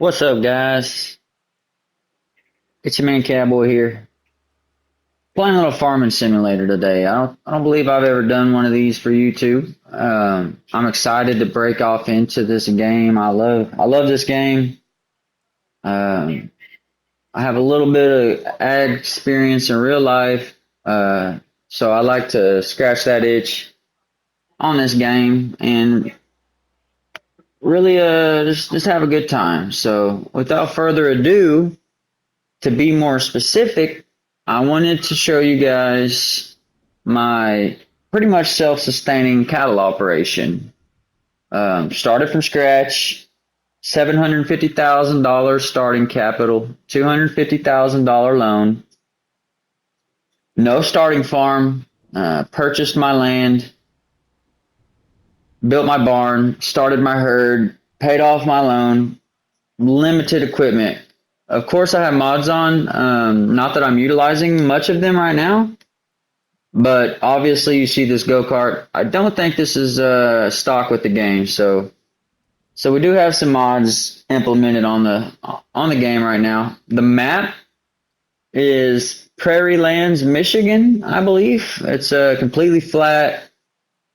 What's up, guys? It's your man Cowboy here. Playing a little farming simulator today. I don't believe I've ever done one of these for YouTube. I'm excited to break off into this game. I love this game. Um, I have a little bit of ad experience in real life, so I like to scratch that itch on this game and really just have a good time. So without further ado, to be more specific, I wanted to show you guys my pretty much self-sustaining cattle operation. Started from scratch, $750,000 starting capital, $250,000 loan, no starting farm, purchased my land, built my barn, started my herd, paid off my loan, limited equipment. Of course, I have mods on. Not that I'm utilizing much of them right now, but obviously you see this go-kart. I don't think this is stock with the game, so we do have some mods implemented on the game right now. The map is Prairie Lands, Michigan, I believe. It's completely flat.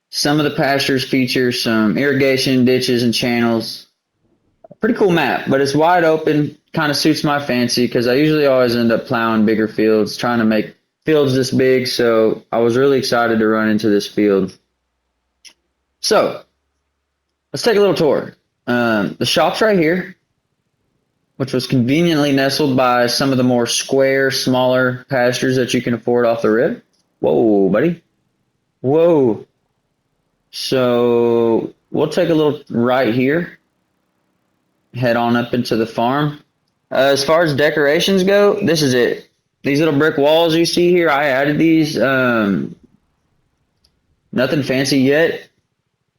Some of the pastures feature some irrigation ditches and channels. Pretty cool map, but it's wide open. Kind of suits my fancy because I usually always end up plowing bigger fields, trying to make fields this big. So I was really excited to run into this field. So let's take a little tour. The shop's right here, which was conveniently nestled by some of the more square, smaller pastures that you can afford off the rip. Whoa, buddy. Whoa. So we'll take a little right here, head on up into the farm. As far as decorations go, this is it. These little brick walls you see here, I added these. Nothing fancy yet.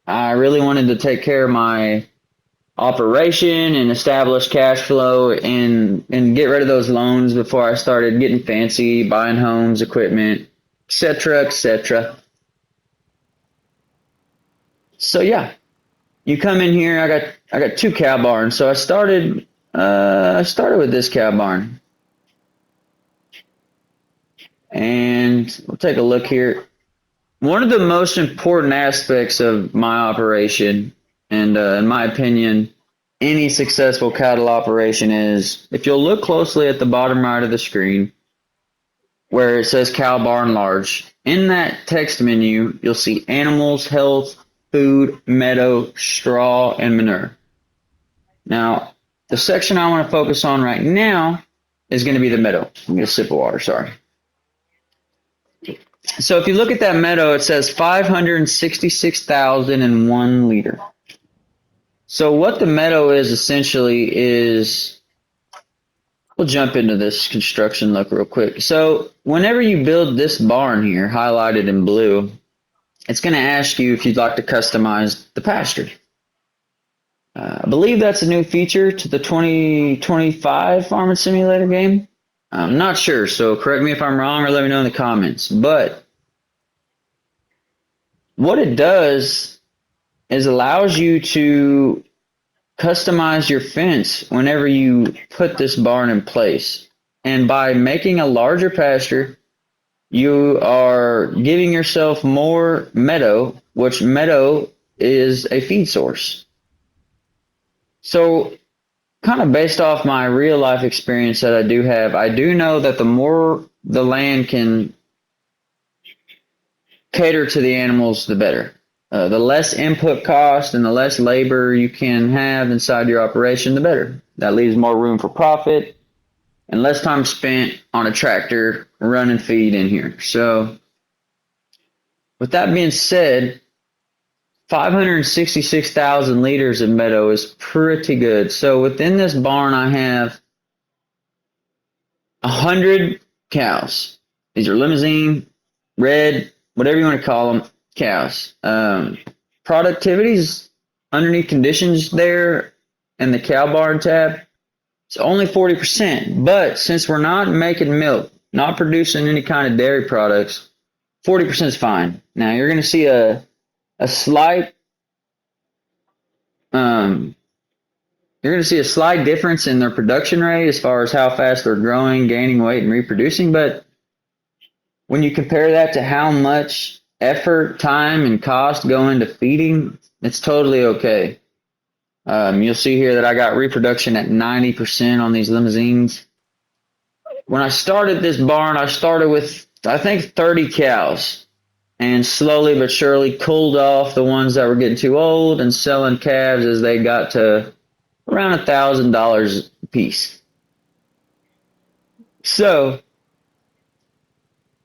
I really wanted to take care of my operation and establish cash flow and get rid of those loans before I started getting fancy, buying homes, equipment, etc., etc. So yeah, you come in here. I got two cow barns. So I started with this cow barn. And we'll take a look here. One of the most important aspects of my operation, and in my opinion, any successful cattle operation is if you'll look closely at the bottom right of the screen where it says cow barn large, in that text menu, you'll see animals, health, food, meadow, straw, and manure. Now, the section I want to focus on right now is going to be the meadow. Let me get a sip of water, sorry. So if you look at that meadow, it says 566,001 liter. So what the meadow is essentially is, we'll jump into this construction look real quick. So whenever you build this barn here, highlighted in blue, it's going to ask you if you'd like to customize the pasture. I believe that's a new feature to the 2025 Farming Simulator game. I'm not sure, so correct me if I'm wrong or let me know in the comments. But what it does is allows you to customize your fence whenever you put this barn in place. And by making a larger pasture, you are giving yourself more meadow, which meadow is a feed source. So kind of based off my real life experience that I do have, I do know that the more the land can cater to the animals, the better. The less input cost and the less labor you can have inside your operation, the better. That leaves more room for profit and less time spent on a tractor running feed in here. So with that being said, 566,000 liters of meadow is pretty good. So within this barn, I have 100 cows. These are limousine, red, whatever you want to call them, cows. Productivity's underneath conditions there in the cow barn tab. It's only 40%, but since we're not making milk, not producing any kind of dairy products, 40% is fine. Now you're going to see a slight You're going to see a slight difference in their production rate as far as how fast they're growing, gaining weight, and reproducing. But when you compare that to how much effort, time, and cost go into feeding, it's totally okay. You'll see here that I got reproduction at 90% on these limousines. When I started this barn, I started with, I think, 30 cows, and slowly but surely cooled off the ones that were getting too old and selling calves as they got to around $1,000 a piece. So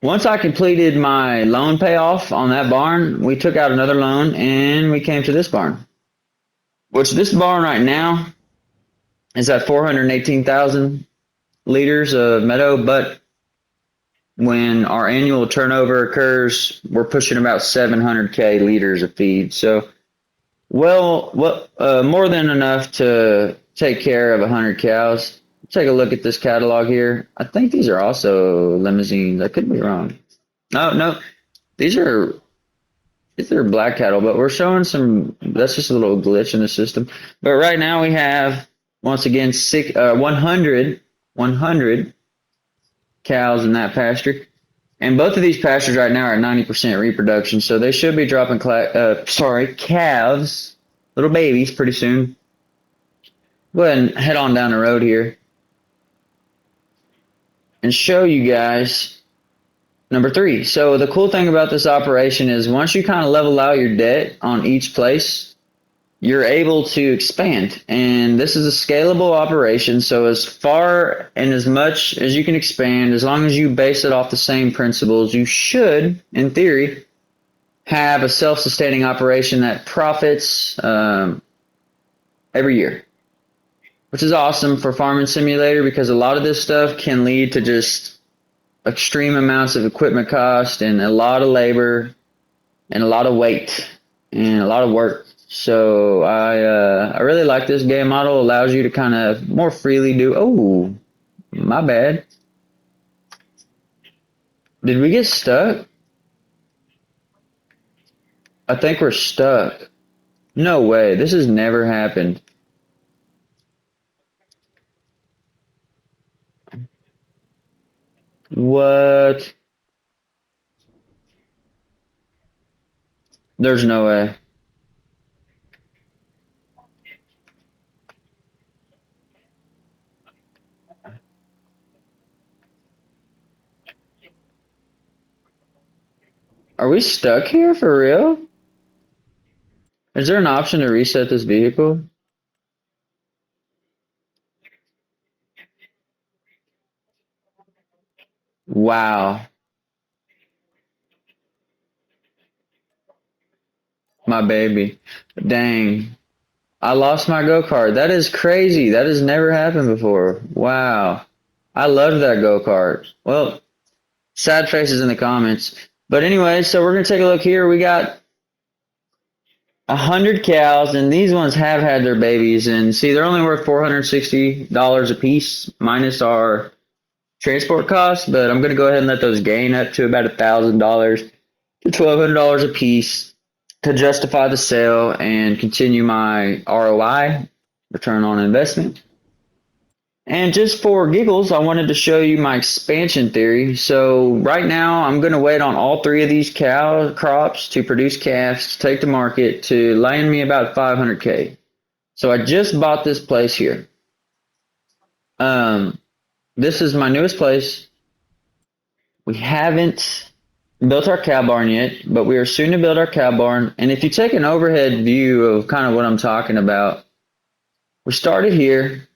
once I completed my loan payoff on that barn, we took out another loan and we came to this barn, which this barn right now is at 418,000 liters of meadow, but when our annual turnover occurs, we're pushing about 700K liters of feed. So, more than enough to take care of 100 cows. Take a look at this catalog here. I think these are also limousines. I could be wrong. No, these are black cattle, but we're showing some. That's just a little glitch in the system. But right now we have once again 100 cows in that pasture. And both of these pastures right now are at 90% reproduction, so they should be dropping calves, little babies, pretty soon. Go ahead and head on down the road here and show you guys number 3. So the cool thing about this operation is once you kind of level out your debt on each place, you're able to expand. And this is a scalable operation, so as far and as much as you can expand, as long as you base it off the same principles, you should, in theory, have a self-sustaining operation that profits every year, which is awesome for Farming Simulator because a lot of this stuff can lead to just extreme amounts of equipment cost and a lot of labor and a lot of weight and a lot of work. So I really like this game model. Allows you to kind of more freely do. Oh, my bad. Did we get stuck? I think we're stuck. No way. This has never happened. What? There's no way. Are we stuck here for real? Is there an option to reset this vehicle? Wow. My baby. Dang. I lost my go-kart. That is crazy. That has never happened before. Wow. I love that go-kart. Well, sad faces in the comments. But anyway, so we're gonna take a look here. We got 100 cows, and these ones have had their babies. And see, they're only worth $460 a piece, minus our transport costs. But I'm gonna go ahead and let those gain up to about $1,000 to $1,200 a piece to justify the sale and continue my ROI, return on investment. And just for giggles, I wanted to show you my expansion theory. So right now, I'm going to wait on all 3 of these cow crops to produce calves to take to market to land me about 500K. So I just bought this place here. This is my newest place. We haven't built our cow barn yet, but we are soon to build our cow barn. And if you take an overhead view of kind of what I'm talking about, we started here.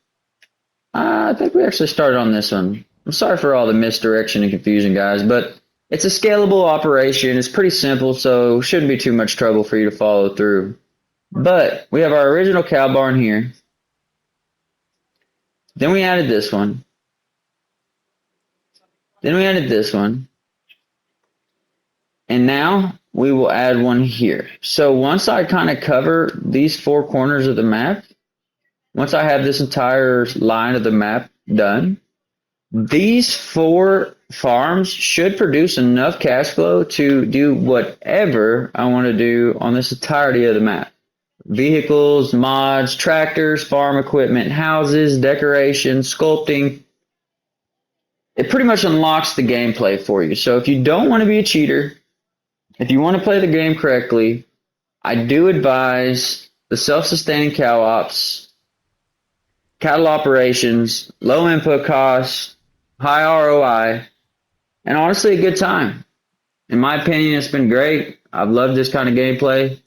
I think we actually started on this one. I'm sorry for all the misdirection and confusion, guys, but it's a scalable operation. It's pretty simple, so shouldn't be too much trouble for you to follow through. But we have our original cow barn here. Then we added this one. Then we added this one. And now we will add one here. So once I kind of cover these 4 corners of the map, once I have this entire line of the map done, these 4 farms should produce enough cash flow to do whatever I want to do on this entirety of the map. vehicles, mods, tractors, farm equipment, houses, decorations, sculpting. It pretty much unlocks the gameplay for you. So if you don't want to be a cheater, if you want to play the game correctly, I do advise the self-sustaining cow ops, cattle operations, low input costs, high ROI, and honestly a good time. In my opinion, it's been great. I've loved this kind of gameplay.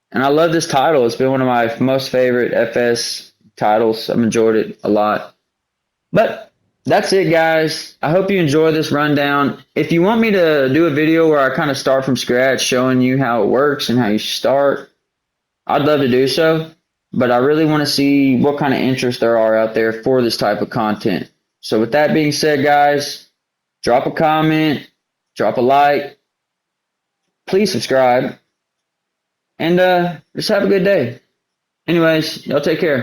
And I love this title. It's been one of my most favorite FS titles. I've enjoyed it a lot. But that's it, guys. I hope you enjoy this rundown. If you want me to do a video where I kind of start from scratch, showing you how it works and how you start, I'd love to do so. But I really want to see what kind of interest there are out there for this type of content. So with that being said, guys, drop a comment, drop a like, please subscribe, and just have a good day. Anyways, y'all take care.